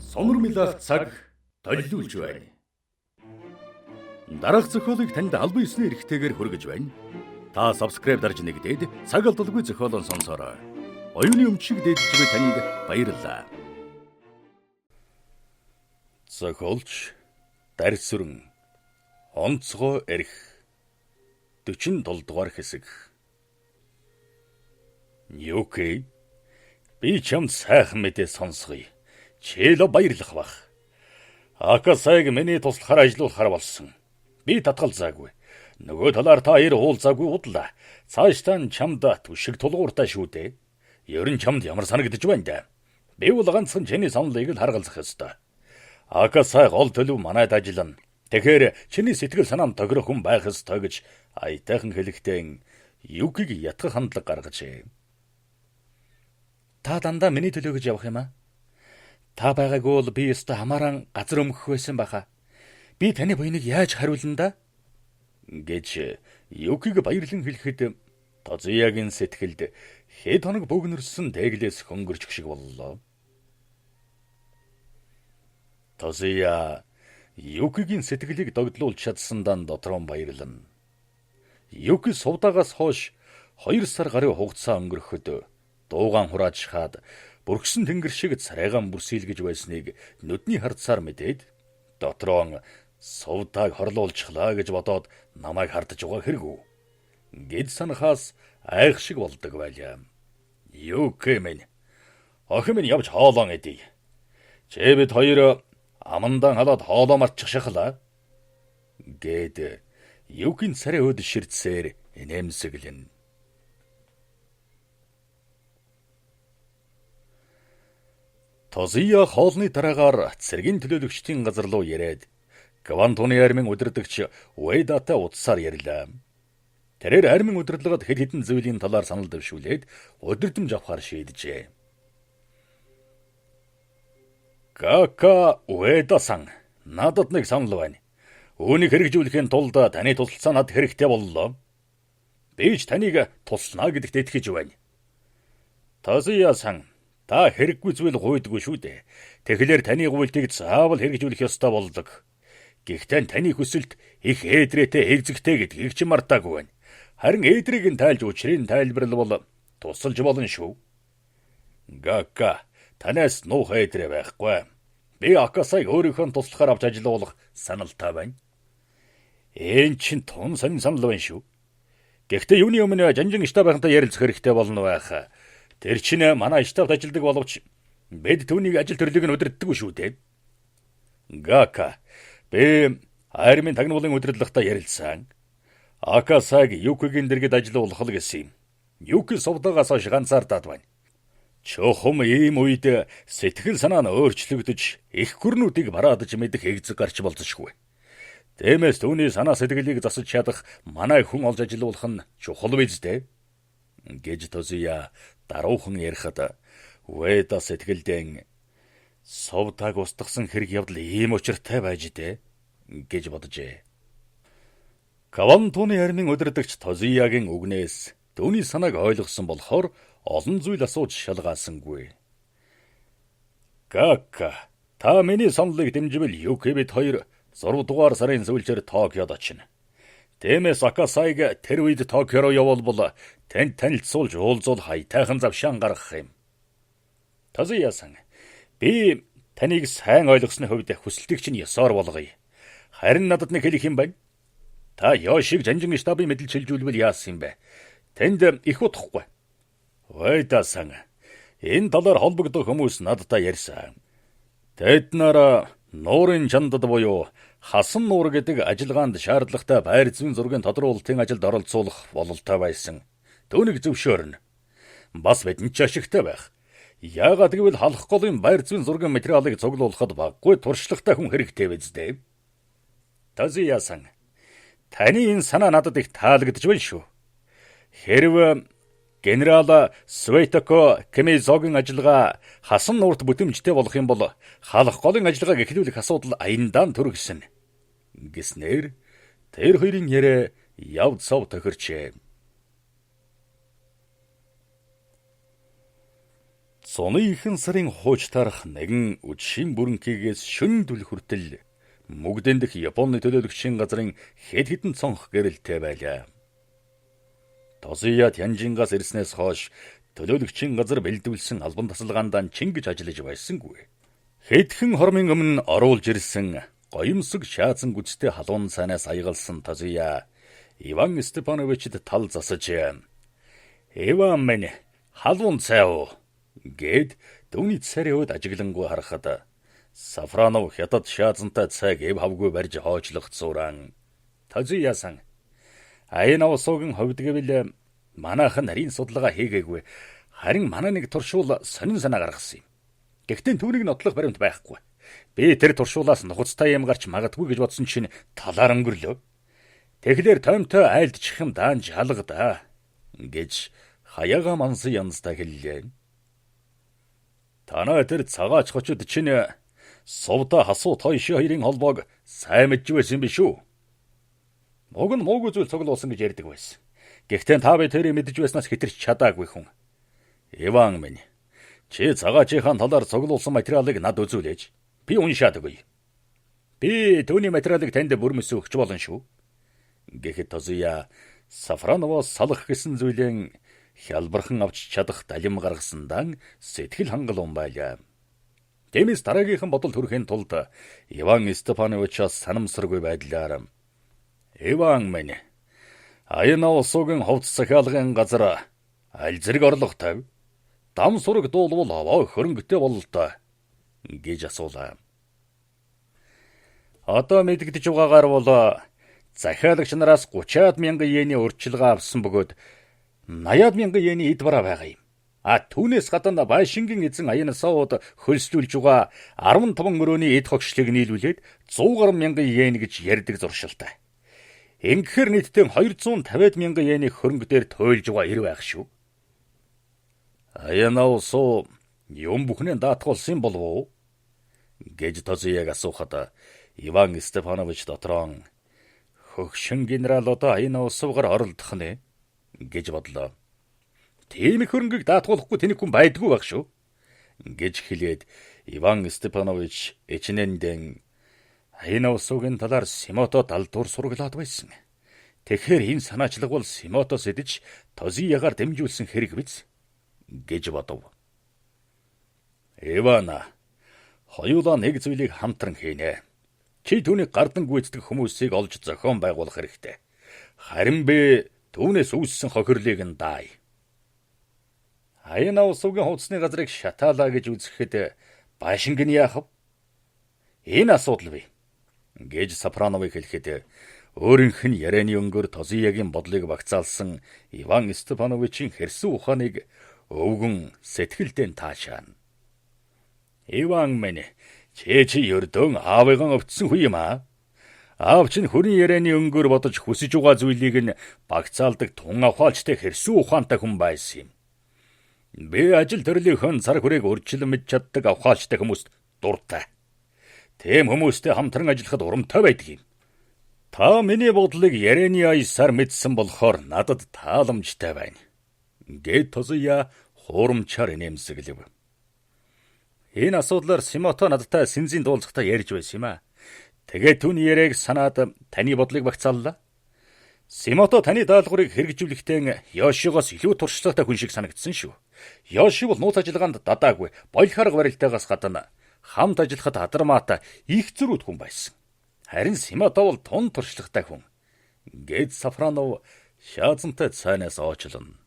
Сонирмилах цаг толиулж байна. Дараах зохиолыг танд албан ёсны эрхтэйгээр хүргэж байна. Та subscribe дарж нэгдээд цаг алдалгүй зохиолон сонсороо. Оюуны өмчиг дээдж буй танд баярлалаа. Зохиолч Дарьсүрэн онцгой эрх 47 дугаар хэсэг. Юкей би чамд сайхан мэдээ сонсгоё. Чэло баярлах бах. Акасайг миний туслахаар ажиллуулахаар болсон. Би татгалзаагүй. Нөгөө талаар та хоёр уулзаагүй удлаа. Цаашдаа чамд түшиг тулгууртай шүү дээ. Ер нь чамд ямар санагдаж байна да? Би бол ганцхан чиний саналыг л харгалзах ёстой. Акасай гол төлөв манайд ажиллана. Тэгэхээр чиний сэтгэл санаанд тохирох хүн байх ёстой гэж аятайхан хэлэхдээ Юкиг ятгах хандлага гаргажээ. Та дандаа миний төлөө гэж явах юм аа? Та байгаагүй бол би ёстой хамааран газар өмгөх байсан баха. Би таны буйныг яаж хариулна да? Гэж Юкиг баярлан хэлэхэд Тозиягийн сэтгэлд хэд хоног бөгнөрсөн дэглээс хөнгөрчих шиг боллоо. Тозия Юкигийн сэтгэлийг догдлуулж чадсандаа дотроо баярлана. Юки сувдаагаас хойш 2 сар гарын хугацаа өнгөрөхөд дуугаан хурааж хаад бүрхсэн тэнгэр шиг царайгаан бүрсэлгэж байсныг нүдний хардсаар мэдээд дотроо сувдааг хорлуулчихлаа гэж бодоод намайг хардж байгаа хэрэггүй. Гэд санахаас айх шиг болдог байлаа. Юки минь охин минь явж хоолоо эдий. Чэбэд хоёр амандан халаад хоолоо марчих шахлаа. Гэд Юкийн царай өд ширдсээр инээмсэглэн. Тозия хоолны дараагаар цэргийн төлөөлөгчдийн газар руу ирээд Квантуны армийн удирдагч Уэдатай утсаар ярьлаа. Тэрээр армийн удирдлагад хэд хэдэн зүйлийн талаар санал дэвшүүлээд удирдамж авахар шийджээ. Кака Уэдасан надад нэг санал байна. Үүнийг хэрэгжүүлэхийн тулд таны тусалцаа надад хэрэгтэй боллоо. Би ч таныг туслана гэдэгт итгэж байна. Тозия-сан та хэрэггүй зүйл гуйдгүй шүү дээ. Тэгэхээр таны гуйлтыг заавал хэрэгжүүлэх ёстой болдог. Гэхдээ таны хүсэлт их ээдрээтэй эгзэгтэй гэдгийг ч мартаагүй байна. Харин ээдрийг нь тайлж учрыг тайлбарлавал тусалж болно шүү. Гака танаас нуухай ээдрээ байхгүй. Би Акасайг өөрийнхөө туслахаар авч ажиллуулах саналтай байна. Энд чинь тун сонин санал байна шүү. Гэхдээ юуны өмнө жанжин штабынхантай ярилцах хэрэгтэй болно байх. Тэр чинь манай штабд ажилладаг боловч бид түүнийг ажил төрлийг нь удирддаггүй шүү дээ. Гака би армийн тагнуулын удирдлагатай ярилцсан. Акасайг Юкигийн дэргэд ажиллуулах л гэсэн юм. Юки сувдаагаас хойш ганцаардаад байна. Чухам ийм үед сэтгэл санаа нь өөрчлөгдөж их гүрнүүдийг бараадж мэдэх эгзэг гарч болзошгүй. Тиймээс түүний санаа сэтгэлийг засаж чадах манай хүн олж ажиллуулах нь чухал биз дээ. Гэж Тозия даруухан ярихад Уэда сэтгэлдээ сувдааг устгасан хэрэг явдал ийм учиртай байж дээ гэж боджээ. Квантуны армийн удирдагч Тозиягийн үгнээс түүний санааг ойлгосон болохоор олон зүйл асууж шалгаасангүй. Кака та миний саналыг дэмжвэл Юки бид хоёр 6 дугаар сарын сүүлчээр Токиод очино. Тиймээс Акасайг тэр үед Токио руу явуулбал танд танилцуулж уулзуул хайтайхан завшаан гаргах юм. Тозия-сан би таныг сайн ойлгосны хувьд хүсэлтийг чинь ёсоор болгоё. Харин надад нэг хэлэх юм байна. Та Ёшиг жанжин штабын мэдл шилжүүлбэл яасан юм бэ? Тэнд их утгахгүй. Уэда-сан энэ талаар холбогдох хүмүүс надтай ярьсан. Тэд нар нуурын чандад буюу хасан нуур гэдэг ажиллагаанд шаардлагатай байр зүйн зургийн тодруулалтын ажилд оролцуулах бололтой байсан. Түүнийг зөвшөөрнө. Бас бидэнд ч ашигтай байх. Яагаад гэвэл халах голын байр зүйн зургийн материалыг цуглуулахад баггүй туршлагатай хүн хэрэгтэй биз дээ. Тозия-сан таны энэ санаа надад их таалагдж байна шүү. Хэрв генерал Светоко Кемизогийн ажиллагаа хасан нуурт бүтэмжтэй болох юм бол халах голын ажиллагааг эхлүүлэх асуудал аяндаа төрөгсөн. Гэснээр тэр хоёрын яриа явд сав тохирчээ. Соны ихэн сарын хууч тарах нэгэн үдшийн бүрэнкийгээс шөнө дүл хүртэл мөгдөн дэх Японы төлөөлөгчийн газрын хэд хэдэн цонх гэрэлтэй байлаа. Тозия Тянжингаас ирснээс хойш төлөөлөгчийн газар бэлдүүлсэн албан тасалгаандаа чингэж ажиллаж байсангүй. Хэдхэн хормын өмнө оруулж ирсэн гоёмсог шаазан гүцтэй халуун цайнаас аягалсан Тозия Иван Степановичд тал засаж "Иван минь, халуун цай уу?" гэд түүний царийн хувьд ажиглангуй харахад Сафронов хятад шаазантай цайг эв хавгүй барьж хоочлох зуран. "Тозия-сан, Аяна усуугийн хувьд гэвэл манайхан нарийн судалгаа хийгээгүй. Харин манай нэг туршуул сонин санаа гаргасан юм. Гэхдээ түүнийг нотлох баримт байхгүй. Би тэр туршуулаас нухацтай юм гарч магадгүй гэж бодсон чинь талаар өнгөрлөө. Тэгэхээр томтой айлдчих юм даанч алгадаа" гэж хаяга мансан янзтай хэллээ. "Танай тэр цагаач хочод чинь сувда хасуу тойши хоёрын холбоог сайн мэдж байсан биш үү? Уг нь муугүй зүйл цуглуулсан гэж ярьдаг байсан. Гэхдээ та бид тэрийг мэдж байснаас хэтэрч чадаагүй хүн. Иван минь, чи цагаачийнхаа талаар цуглуулсан материалыг над үзүүлээч. Би уншаад өгье. Би түүний материалыг танд бүрмэс өгч болно шүү." Гэхэд Тозия Сафроновоос салах гэсэн зүйлэн хялбархан авч чадах далим гаргасандаа сэтгэл хангалуун байлаа. Тиймээс дараагийнхан бодол төрхийн тулд Иван Степановичаас санамсаргүй байдлаар "Иван минь, Аяна усуугийн ховц захиалгын газар аль зэрэг орлого тавь? Дам сураг дуулвал аваа хөрөнгөтэй бололтой" гэж асуулаа. "Одоо мэдэгдэж байгаагаар бол захиалагч нараас 30-аад мянган йений урьдчилгаа авсан бөгөөд 80-аад мянган йений эд бараа байгаа юм. Түүнээс гадна Байшингийн эзэн Аяна сууд хөлслүүлж байгаа 15 өрөөний эд хогшлыг нийлүүлээд 100 гаруй мянган йен гэж ярьдаг зуршилтай. Ингэхээр нийтдээ 250 мянган йений хөрөнгө дээр туйлж байгаа ир байх шүү. Аяна суу юм бүхнээ даатгуулсан болов уу?" гэж Тозияг асуухад Иван Степанович дотроо "Хөгшин генерал одоо Аяна усуугаар оролдох нэ" гэж бодлоо. "Тийм их хөрөнгийг даатгуулахгүй тэнэг хүн байдгүй байх шүү" гэж хэлээд Иван Степанович ичнэндэн Аяна усуугийн талаар Симото далдуур сургалаад байсан. Тэгэхээр энэ санаачлаг бол Симотос идэж Тозиягаар дэмжүүлсэн хэрэг биз гэж бодов. "Ивана, хоёулаа нэг зүйлийг хамтран хийнэ. Чи түүнийг гардан гүйцэтгэх хүмүүсийг олж зохион байгуулах хэрэгтэй. Харин би түүнээс үүссэн хохирлыг нь даая. Аяна усуугийн хуудасны газрыг шатаалаа гэж үзэхэд Байшинг нь яах вэ? Энэ асуудал бий" гэж Сафроновыг хэлэхэд өөрийнх нь ярианы өнгөөр Тозиягийн бодлыг багцаалсан Иван Степановичийн хэрсэн ухааныг өвгөн сэтгэлдээ таашаана. "Иван минь, чи ердөө аавыгаа өвдсөн хүү юм аа? Аав чинь хүрийн ярианы өнгөөр бодож хүсэж байгаа зүйлийг нь багцаалдаг тун авахалчтай хэрсэн ухаантай хүн байсан юм. Би ажил төрлийнхөө цар хүрээг урьдчилан мэдж чаддаг авахалчтай хүмүүст дуртай. Тийм хүмүүстэй хамтран ажиллахад урамтай байдаг юм. Та миний бодлыг ярианы аясаар мэдсэн болохоор надад тааламжтай байна" гэд Тозия хуурамчаар нэмсэглэв. "Энэ асуудлаар Симото надтай сэнзийн дуулцахтаа ярьж байсан юм аа. Тэгээд түүний яриаг санаад таны бодлыг багцааллаа. Симото таны даалгаврыг хэрэгжүүлэхдээ Йошигоос илүү туршлагатай хүн шиг санагдсан шүү. Йоши бол нууц ажиллагаанд дадаагүй, боёлх арга барилтайгаас гадна хамт ажиллахад адармаатай их зөрүүд хүн байсан. Харин Симото бол тун туршлагатай хүн" гэд Сафронов шаазантай цайнаас оочлон.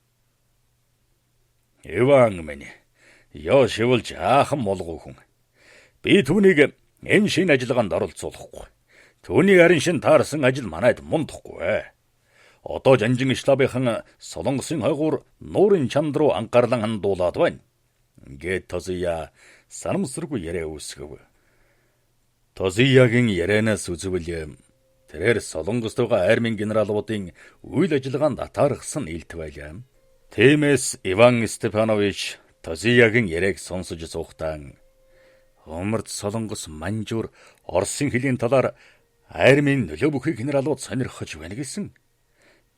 "Иван минь, Йоши бол жаахан молгоо хүн. Би түүнийг энэ шинэ ажиллагаанд оролцуулахгүй. Түүний харин шин таарсан ажил манайд мундахгүй. Одоо Жанжин Шлабийнхан Солонгосын хойгуур нуурын чанд руу анхаарлан хандуулаад байна" гэд Тозия санамсаргүй яриа үүсгэв. Тозиягийн ярианаас үзвэл тэрээр Солонгост байгаа армийн генералуудын үйл ажиллагаанд атаархсан илт байлаа. Тиймээс Иван Степанович Тозиягийн яриаг сонсож суухдаа Умард Солонгос манжуур Оросын хэлийн талаар армийн нөлөө бүхий генералууд сонирхож байна гэсэн.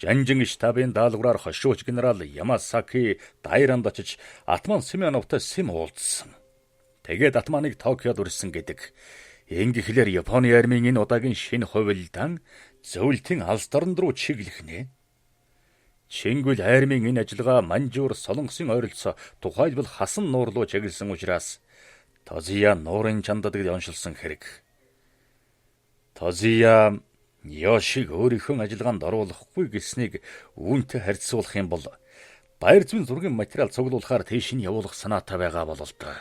Жанжин штабын даалгавраар хошууч генерал Ямасаки Дайранд очиж Атман Семеновтой Сим уулзсан. Тэгээд Атманыг Токиод үрсэн гэдэг. Ингэхлээр Японы армийн энэ удаагийн шинэ хувилдаан зөвлөлтийн алс дорнд руу чиглэх нэ. Чингүл армийн энэ ажиллагаа Манжуур Солонгосын ойролцоо тухайлбал Хасан нуур руу чиглэсэн учраас Тозия нуурын чандад оншилсан хэрэг. Тозия Ёшиг өөрийнхөө ажиллагаанд оруулахгүй гэснийг үүнтэй харьцуулах юм бол баяр зүйн зургийн материал цуглуулахаар тийш нь явуулах санаатай байгаа болол доо.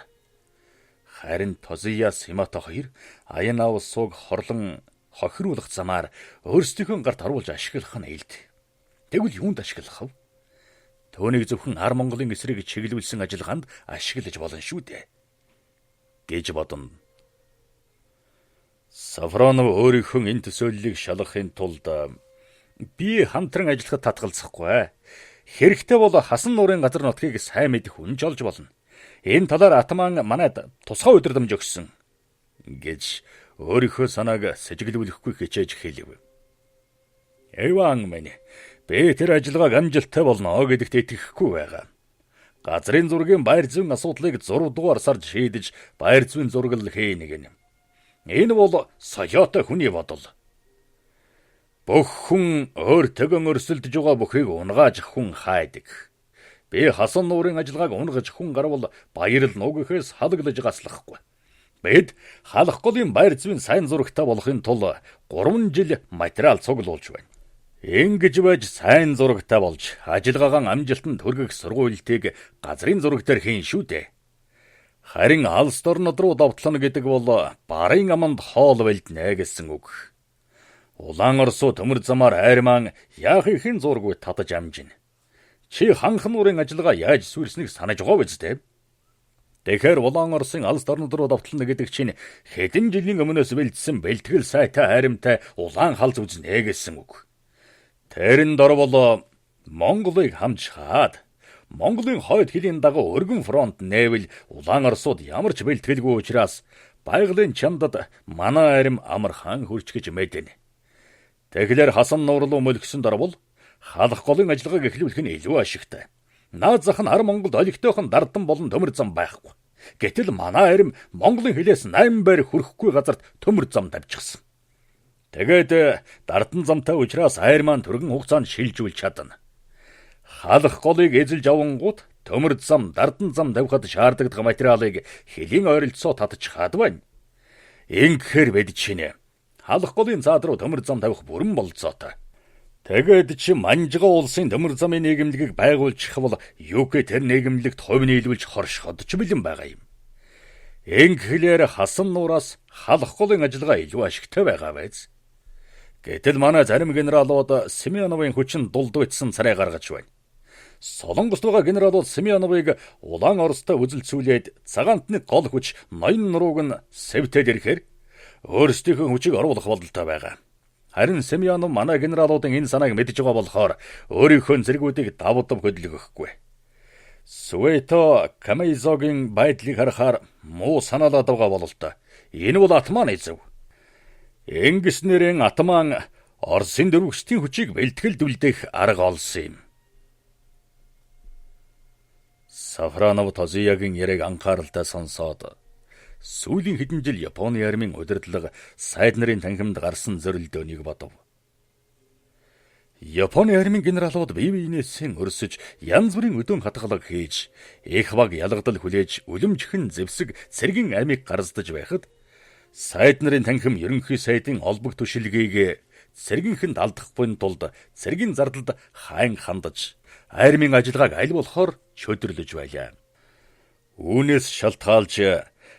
Харин Тозия Симато хоёр Аянаа улсыг хорлон хохируулах замаар өөрсдийнхөө гарт оруулж ашиглах нь ээлд. Тэгвэл юунд ашиглах вэ? Төөнийг зөвхөн Ар Монголын эсрэг чиглүүлсэн ажиллагаанд ашиглаж болно шүү дээ гэж бодно. Сафронов өөрийнхөө энэ төсөөллийг шалгахын тулд би хамтран ажиллахад татгалзахгүй. Хэрэгтэй бол Хасан нуурын газар нутгийг сайн мэдэх хүн ч олж болно. Энэ талаар Атман манайд тусгай удирдамж өгсөн гэж өөрийнхөө санааг сэжиглүүлэхгүй хичээж хэлэв. Эван минь би тэр ажиллагааг амжилттай болно гэдэгт итгэхгүй байгаа. Газрын зургийн баяр зүйн асуудлыг 6 дугаар сард шийдэж баяр зүйн зургал хийнэ гэнэ. Энэ бол соёотой хүний бодол. Бүх хүн өөртөө өрсөлдөж байгаа бүхийг унгааж хүн хайдаг. Би Хасан нуурын ажиллагааг унгаж хүн гарвал баярл нугийнхээс халаглаж гаслахгүй. Бид халах голын баяр зүйн сайн зурагтай болохын тулд 3 жил материал цуглуулж байна. Ингэж байж сайн зурагтай болж ажиллагаагаа амжилтанд хүргэх сургуультыг газрын зураг дээр хийн шүү дээ. Харин алс дорнод руу давтлана гэдэг бол барын аманд хоол байлднэ гэсэн үг. Улаан Оросоо төмөр замаар айрман яах ихэн зургүй татаж амжина. Чи ханхан нуурын ажиллагаа яаж сүрснийг санаж байгаа биз дээ? Тэгэхээр Улаан Оросын алс дорнод руу давтлана гэдэг чинь хэдэн жилийн өмнөөс бэлдсэн бэлтгэл сайтай хайрамтай улаан халз үзнэ гэсэн үг. Тэрэн дор бол Монголыг хамж хаад Монголын хойд хилийн дагуу өргөн фронт нээвэл Улаан Оросууд ямар ч бэлтгэлгүй учраас байгалийн чамдад манай арим амархан хурч гэж мэдэнэ. Тэгэхээр Хасан нуур руу мөлгсөн дор бол халах голын ажиллагааг эхлүүлэх нь илүү ашигтай. Наад зах нь Ар Монголд олигтойхон дардан болон төмөр зам байхгүй. Гэтэл манай арим Монголын хилээс 8 байр хүрэхгүй газарт төмөр зам тавьчихсан. Тэгээд дардан замтай учраас айр маань түргэн хугацаанд шилжүүлж чадна. Халах голыг эзэлж авангууд төмөр зам, дардан зам тавихад шаардлагатай материалыг хэлийн ойролцоо татчихад байна. Ингэхээр бид чинэ халах голын цаад руу төмөр зам тавих бүрэн болцоотой. Тэгээд чи Манжгаа улсын төмөр замын нийгэмлэгийг байгуулчих бол UK тэр нийгэмлэгт хувь нийлүүлж хоршоход ч бэлэн байгаа юм. Ингэхлээр Хасан нуураас халах голын ажиллагаа илүү ашигтай байгаа байц. Гэтэл манай зарим генералууд Семеновын хүчин дулдвайтсан царай гаргаж байна. Солонгост байгаа генералууд Семеновыг Улаан Оростой үзэлцүүлээд цагаантны гол хүч ноён нурууг нь сэвтээд ирэхээр өөрсдийнхөө хүчийг оруулах бодолтой байгаа. Харин Семенов манай генералуудын энэ санааг мэдж байгаа болохоор өөрийнхөө зэргүүдийг давдав хөдөлгөхгүй. Суэто Камейзогийн байдлыг харахаар муу санаалаад байгаа бололтой. Энэ бол Атманы зөв. Ингэснээрэн Атман Оросын дөрвөгчдийн хүчийг бэлтгэлдүүлдэх арга олсон юм. Сафронов Тозиягийн яриг анхааралтай сонсоод сүүлийн хэдэн жил Японы армийн удирдлага сайд нарын танхимд гарсан зөрөлдөөнийг бодов. Японы армийн генералууд бие биенээсээ өрсөж янз бүрийн өдөөн хатгалаг хийж их баг ялгадал хүлээж үлэмжхэн зэвсэг цэргийн амийг гарздаж байхад сайд нарын танхим ерөнхий сайдын олбог түшилгийг цэргийнхэнд алдахгүй тулд цэргийн зардалд хайн хандаж армийн ажиллагааг аль болохоор чөдөрлөж байлаа. Үүнээс шалтгаалж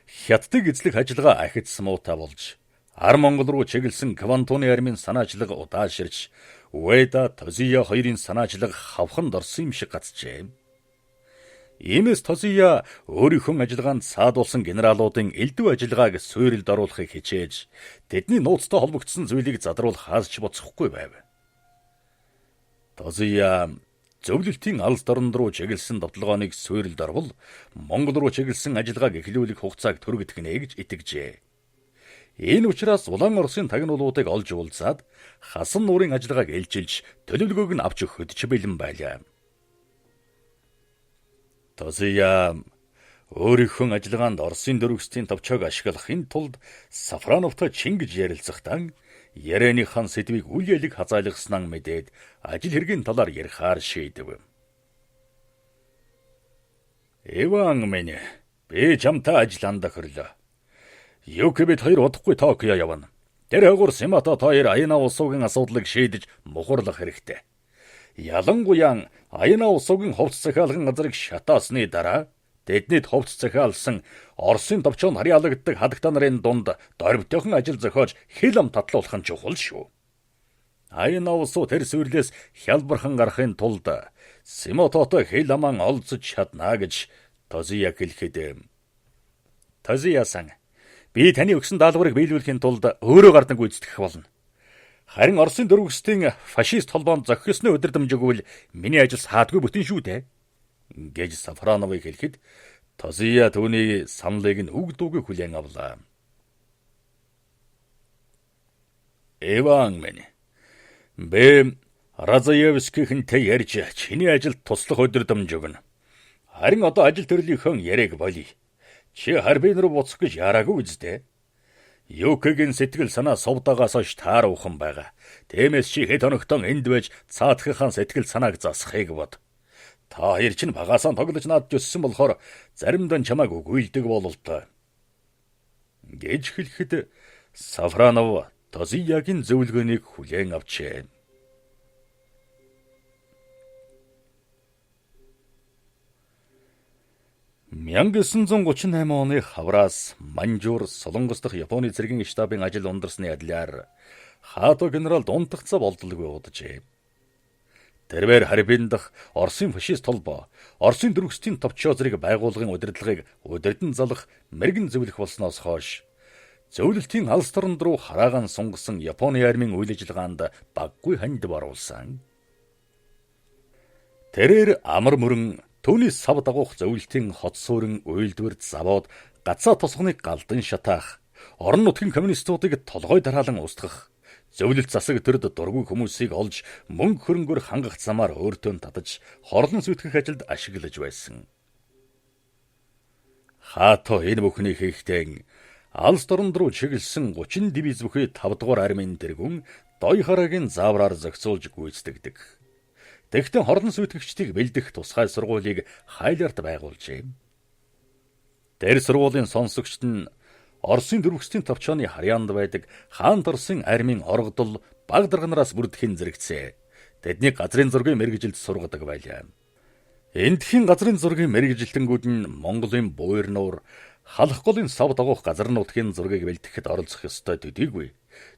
хятадыг эзлэх ажиллагаа ахиц муутай болж Ар Монгол руу чиглэсэн Квантуны армийн санаачлага удааширч Уэда Тозия хоёрын санаачлага хавханд орсон юм шиг гацжээ. Иймээс Тозия өөрийнхөө ажиллагаанд саадуулсан генералуудын элдв ажиллагааг суурилд оруулахыг хичээж тэдний нууцтай холбогдсон зүйлийг задруулах хаасч боцохгүй байв. Тозия зөвлөлтийн алс дорнд руу чиглэсэн давталгааныг суурилд орвол Монгол руу чиглэсэн ажиллагааг эхлүүлэх хугацааг түргэх нэ гэж итгэжээ. Энэ учраас Улаан Оросын тагнуулуудыг олж уулзаад Хасан нуурын ажиллагааг ээлжилж төлөвлөгөөг нь авч өгөхөд ч бэлэн байлаа. Тозия өөрийнхөө ажиллагаанд Оросын дөрвөстийн товчоог ашиглахын тулд Сафроновтой чингэж ярилцахдаа Ярианы хаан сэдвийг үл ялэг хазаалгаснаа мэдээд ажил хэргийн талаар ярихаар шийдэв. Иван минь, би чамтай ажиллаанд хөрлөө. Юкэбит хоёр удахгүй Токио явна. Тэр хагур Симато хоёр Аяна улсуугийн асуудлыг шийдэж мухарлах хэрэгтэй. Ялангуяа Аяна улсуугийн хувцас захиалгын газрыг шатаасны дараа тэднийд хувцас захиалсан Оросын товчоонд харьяалагддаг хадагта нарын дунд дорвитойхон ажил зохиож хил ам татлуулах нь чухал шүү. Аяна улсуу тэр сүрлээс хялбархан гарахын тулд Симототой хил аман олзож чадна гэж Тозия хэлэхэд Тозия-сан, би таны өгсөн даалгаврыг биелүүлэхийн тулд өөрөө гардан гүйцэтгэх болно. Харин Оросын дөрвөстийн фашист холбоонд зохисны удирдамж өгвөл миний ажил саадгүй бүтэн шүү дээ гэж Сафроновыг хэлэхэд Тозия түүний саналыг нь үг дуугүй хүлээн авлаа. Иван минь, би Разаевскийнхэнтэй ярьж чиний ажилд туслах удирдамж өгнө. Харин одоо ажил төрлийнхөө яриаг болий. Чи Харбин руу буцах гэж яраагүй үстэй. Юкэгийн сэтгэл санаа совдагаас хойш тааруухан байгаа. Тиймээс чи хэд хоногтон энд байж цаатахын сэтгэл санааг засахыг бод. Та хоёр чинь багасаа тоглож надад өссөн болохоор заримдаа чамайг үгүйлдэг бололтой. Гэж хэлэхэд Сафронов Тозиягийн зөвлөгөөнийг хүлээн авчээ. 1938 оны хавраас Манжуур Солонгос дахь Японы цэргийн штабын ажил ундарсны адилаар Хато генерал дундагцаа болдолгүй удаджээ. Тэрээр Харбин дахь Оросын фашист холбоо Оросын дөрвөстийн товчоо зэрэг байгууллагын удирдлагыг удирдан залах мэрэгэн зөвлөх болсноос хойш зөвлөлтийн алс торонд руу хараагаан сунгасан Японы армийн үйл ажиллагаанд баггүй ханд оруулсан. Тэрээр амар мөрөн түүний сав дагуух зөвлөлтийн хот суурин уйлдвэрд завод гацаа тосгоныг галдан шатаах, орон нутгийн коммунистуудыг толгой дараалан устгах, зөвлөлт засаг төрд дургүй хүмүүсийг олж мөнгө хөрөнгөөр хангах замаар өөртөө татаж хорлон сүтгэх ажилд ашиглаж байсан. Хато энэ бүхнийг хийхдээ алс дорнд руу чиглэсэн 30 дивиз бүхий 5 дугаар армийн тэргүүн дой харагийн заавраар зохицуулж гүйцэтгэдэг. Тэгтэн хорлон сүйтгэгчдийг бэлдэх тусгай сургуулийг хайлаарт байгуулжээ. Тэр сургуулийн сонсогчд нь Оросын дөрвөстийн товчооны харьяанд байдаг хаан Оросын армийн оргодол баг дарганараас бүрдэхин зэрэгцээ. Тэдний газрын зургийн мэргэжилд сургадаг байлаа. Эндхийн газрын зургийн мэргэжилтэнгүүд нь Монголын буйр нуур, халах голын сав дагуух газар нутгийн зургийг бэлтгэхэд оролцох ёстой төдийгүй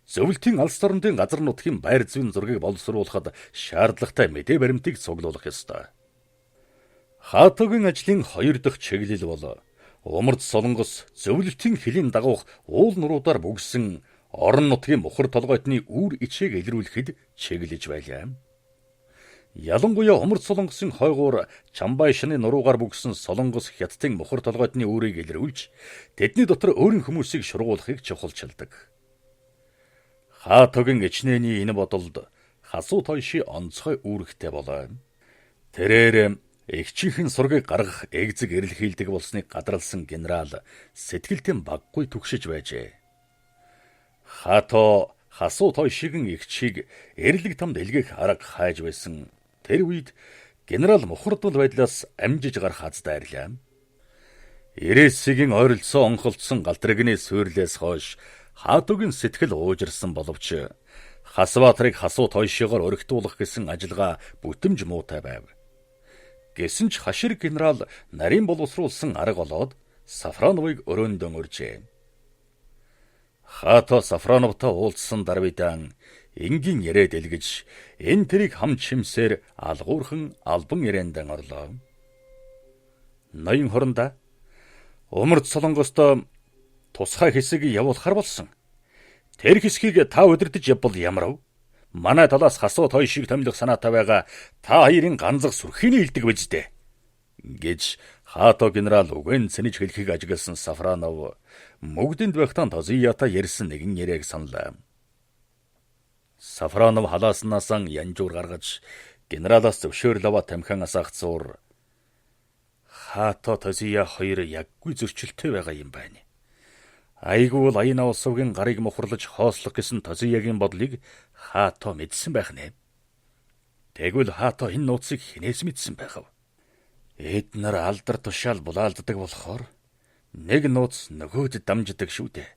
зөвлөлтийн алс дорнодын газар нутгийн байр зүйн зургийг боловсруулахад шаардлагатай мэдээ баримтыг цуглуулах ёстой. Хатогийн ажлын 2 дахь чиглэл бол Умард Солонгос зөвлөлтийн хөлийн дагуух уул нуруудаар бүгсэн орон нутгийн мухар толгойтны үр ичээг илрүүлэхэд чиглэж байлаа. Ялангуяа Умард Солонгосын хойгуур Чамбай шаны нуруугаар бүгсэн Солонгос хятадын мухар толгойтны үрийг илрүүлж тэдний дотор өөрийн хүмүүсийг шургуулахыг чухалчилдаг. Хатогийн ичнээний энэ бодолд Хасуу Тойши онцгой үүрэгтэй болоо. Тэрээр эгчийнхэн сургийг гаргах эгзэг эрэлхийлдэг болсныг гадралсан генерал сэтгэлдээ баггүй түгшиж байжээ. Хато Хасуу Тойшигийн эгчийг эрлэг тамд элгэх арга хайж байсан. Тэр үед генерал мухардвал байдлаас амжиж гарах азтай ирлээ. Ирээсигийн ойролцоо онхолцсон галтрэгний сүйрлээс хойш Хатогийн сэтгэл уужирсан боловч Хасбаатрыг Хасуу Тойшигоор өргөтүүлэх гэсэн ажиллагаа бүтэмж муутай байв. Гэсэн ч хашир генерал нарийн боловсруулсан арга болоод Сафроновыг өрөөндөө урьжээ. Хато Сафроновтой уулзсан даруйдаан энгийн яриад элгэж энэ тэрийг хам чимсээр алгуурхан албан яриандан орлоо. Ноён хоронда Умард Солонгостой тусгай хэсэг явуулахар болсон. Тэр хэсгийг та удирдах явбал ямар вэ? Манай талаас Хасуу Тойшиг томилох санаатай байгаа та хоёрын ганцх сүрхийний хилдэг биз дээ гэж Хато генерал үгэн цэнэж хэлхийг ажигласан Сафронов мөгдөнд байхдаа Тозиятай ярьсан нэгэн яриаг саналаа. Сафронов халааснаас янжуур гаргаж генералаас зөвшөөрөл аваад тамхин асаахцуур Хато Тозия хоёр яггүй зөрчилтэй байгаа юм байна. Айгүй бол Аяна Усовгийн гарыг мухарлаж хоослох гэсэн Тозиягийн бодлыг Хато мэдсэн байх нэ. Тэгвэл Хато энэ нууцыг хинээс мэдсэн байхав. Эднэр алдар тушаал булаалддаг болохоор нэг нууц нөгөөд дамждаг шүү дээ.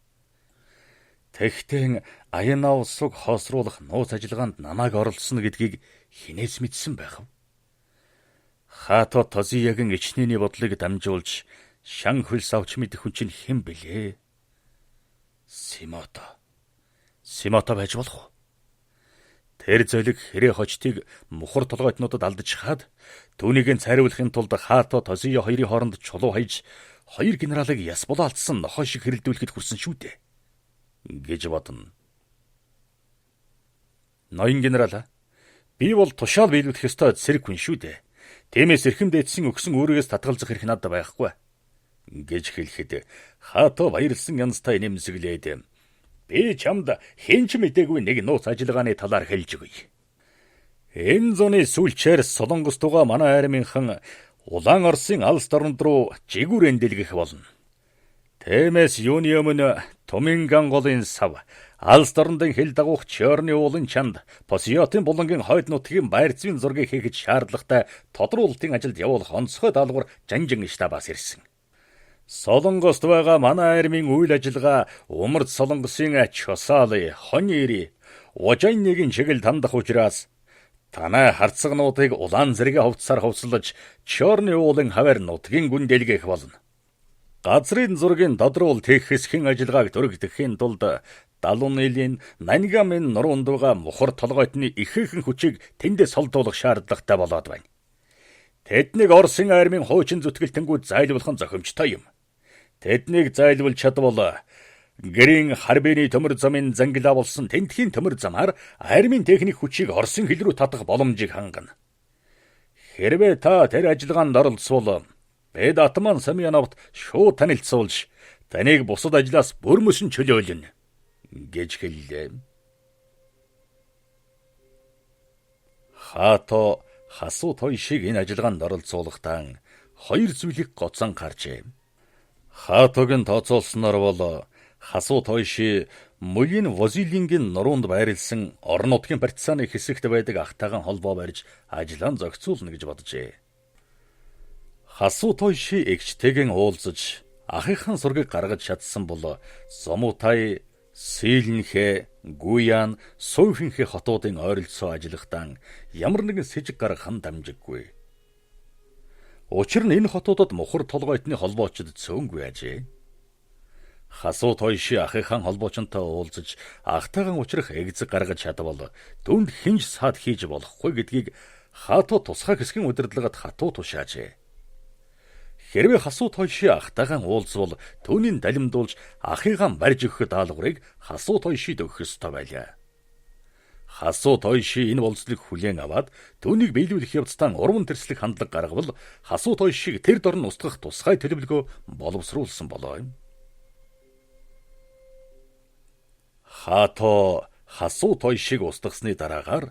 Тэгтээ Аяна Усыг хоосруулах нууц ажиллагаанд намайг оролцсон гэдгийг хинээс мэдсэн байхав. Хато Тозиягийн ичнээний бодлыг дамжуулж шан хөлс авч мэдэх хүн чинь хэн бэлээ? Симото байж болох уу? Тэр золиг хэрэг хочтыг мухар толгойтнуудад алдаж хаад түүнийг цайруулахын тулд Хато Тозия хоёрын хооронд чулуу хайж хоёр генералыг яс булаалтсан нохой шиг хэрэлдүүлэхэд хүрсэн шүү дээ гэж бодно. Ноён генерал, би бол тушаал биелүүлэх ёстой сэрэг хүн шүү дээ. Тиймээс эрхэм дээдсийн өгсөн үүрэгээс татгалзах хэрэг надад байхгүй гэж хэлэхэд Хато баярлсан янзтай нэмсэглээд би чамд хинч мэдээгүй нэг нууц ажиллагааны талаар хэлж өгье. Энэ зуны сүүлчээр Солонгос тугаа манай армийнхан Улаан Оросын алс дорнд руу жигүүрэн дэлгэх болно. Тиймээс юуны өмнө Туминган голын сав алс дорндын хил дагуух Чорны уулын чанд Посиотын булангийн хойд нутгийн байр зүйн зургийг хийхэд шаардлагатай тодруулалтын ажилд явуулах онцгой даалгавар Жанжин штабаас ирсэн. Солонгост байгаа манай армийн үйл ажиллагаа Умард Солонгосын Чосаалы, Хоньери, Ужайныгийн чиглэл тандах учраас танай харцагнуудыг улаан зэрэг хувцсаар хувцлаж Чорны уулын хавар нутгийн гүн дэлгэх болно. Газрын зургийн тодруулалт хийх хэсгийн ажиллагааг дөрөгдөхийн тулд Далунилийн Нангамын нуруунд байгаа мухар толгойтны ихээхэн хүчийг тэндээс солдуулах шаардлагатай болоод байна. Тэднийг Оросын армийн хуучин зүтгэлтэнгүүд зайлуулах нь зохимжтой юм. Тэднийг зайлуулж чадвал гэрийн харбины төмөр замын зангилаа болсон тентхийн төмөр замаар армийн техник хүчийг Оросын хил рүү татах боломжийг хангана. Хэрвээ та тэр ажиллагаанд оролцвол бид Атман Самьяновт шууд танилцуулж таныг бусад ажлаас бүрмөсөн чөлөөлнө гэж хэллээ. Хато Хасуу Тойшиг энэ ажиллагаанд оролцуулахдаа хоёр зүйлийг гоцон гарчээ. Хатогийн тооцоолсноор бол Хасуу Тойши Мөлийн Возилингийн нуруунд байрлсан орон нутгийн партизаны хэсэгт байдаг ахтайгаан холбоо барьж ажиллаан зохицуулна гэж боджээ. Хасуу Тойши эгчтэйгэн уулзаж ахыхын сургийг гаргаж чадсан бол Сомутай, Сийлэнхэ, Гуян, Сойхинхэ хотуудын ойролцоо ажиллахдаа ямар нэгэн сэжиг гаргах нь дамжиггүй. Учир нь энэ хотуудад мухар толгойтны холбоочд цөөнгүй ажээ. Хасуу Тойши ахыхаан холбоочонтой уулзаж ахтайгаан учрах эгзэг гаргаж чадвал түнд хинж саад хийж болохгүй гэдгийг Хато тусгай хэсгийн удирдлагад хатуу тушаажээ. Хэрвээ Хасуу Тойши ахтайгаан уулзвал түүнийг далимдуулж ахыгаан барьж өгөх даалгаврыг Хасуу Тойшид өгөх ёстой байлаа. Хасуу Тойши энэ болцлыг хүлээн аваад түүнийг биелүүлэх явцдаа урван тэрслэх хандлага гаргавал Хасуу Тойшиг тэр дорн устгах тусгай төлөвлөгөө боловсруулсан болоо. Хато Хасуу Тойшиг устгасны дараагаар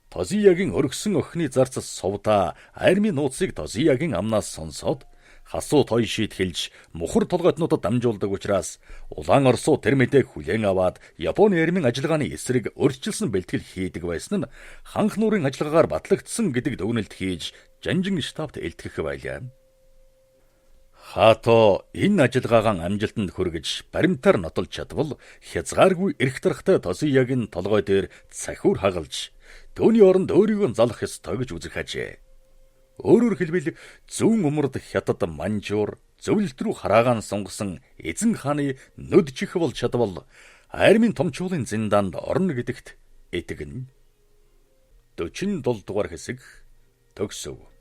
Тозиягийн өргсөн охины зарц сувда армийн нууцыг Тозиягийн амнаас сонсоод Хасуу Тойшид хэлж мухар толгойтнуудад дамжуулдаг учраас Улаан Оросуу тэр мэдээг хүлээн аваад Японы армийн ажиллагааны эсрэг өөрчилсөн бэлтгэл хийдэг байсан нь ханх нуурын ажиллагаагаар батлагдсан гэдэг дүгнэлт хийж Жанжин штабт илтгэх байлаа. Хато энэ ажиллагаагаан амжилтанд хүргэж баримтаар нотолж чадвал хязгааргүй эрх дарахтай Тозиягийн толгой дээр цахиур хагалж түүний оронд өөрийгөө залах ёстой гэж үзэх ажээ. Өөрөөр хэлбэл зүүн умард хятад Манжуур зөвлөлт рүү хараагаан сунгасан эзэн хааны нүд чих бол чадвал армийн томчуулын зиндаанд орно гэдэгт итгэнэ. 47 дугаар хэсэг төгсөв.